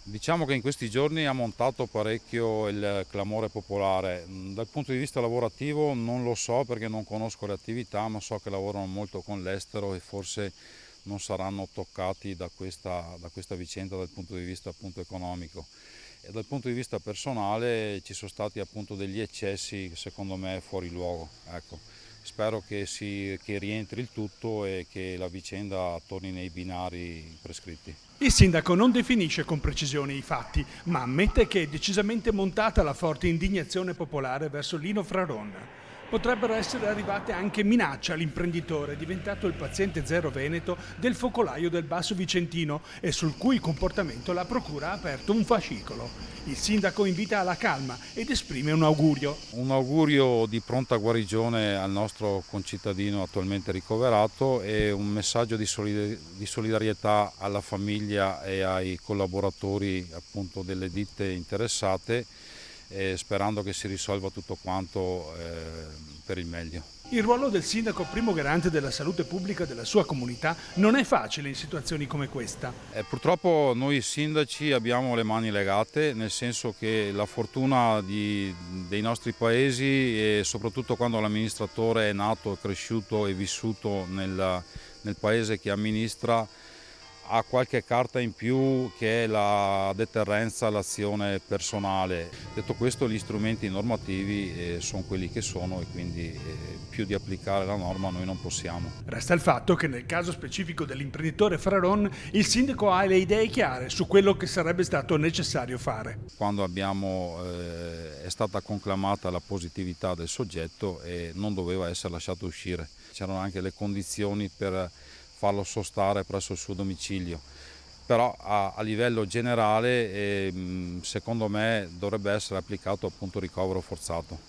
Diciamo che in questi giorni ha montato parecchio il clamore popolare. Dal punto di vista lavorativo non lo so perché non conosco le attività, ma so che lavorano molto con l'estero e forse non saranno toccati da questa vicenda dal punto di vista appunto economico. E dal punto di vista personale ci sono stati appunto degli eccessi secondo me fuori luogo. Ecco. Spero che rientri il tutto e che la vicenda torni nei binari prescritti. Il sindaco non definisce con precisione i fatti, ma ammette che è decisamente montata la forte indignazione popolare verso Lino Fraron. Potrebbero essere arrivate anche minacce all'imprenditore diventato il paziente zero veneto del focolaio del Basso Vicentino e sul cui comportamento la procura ha aperto un fascicolo. Il sindaco invita alla calma ed esprime un augurio. Un augurio di pronta guarigione al nostro concittadino attualmente ricoverato e un messaggio di solidarietà alla famiglia e ai collaboratori appunto delle ditte interessate, sperando che si risolva tutto quanto per il meglio. Il ruolo del sindaco, primo garante della salute pubblica della sua comunità, non è facile in situazioni come questa. Purtroppo noi sindaci abbiamo le mani legate, nel senso che la fortuna dei nostri paesi, e soprattutto quando l'amministratore è nato, cresciuto e vissuto nel paese che amministra, ha qualche carta in più che è la deterrenza all'azione personale. Detto questo, gli strumenti normativi sono quelli che sono e quindi più di applicare la norma noi non possiamo. Resta il fatto che nel caso specifico dell'imprenditore Fraron, il sindaco ha le idee chiare su quello che sarebbe stato necessario fare. Quando è stata conclamata la positività del soggetto e non doveva essere lasciato uscire. C'erano anche le condizioni per farlo sostare presso il suo domicilio. Però a livello generale secondo me dovrebbe essere applicato appunto ricovero forzato.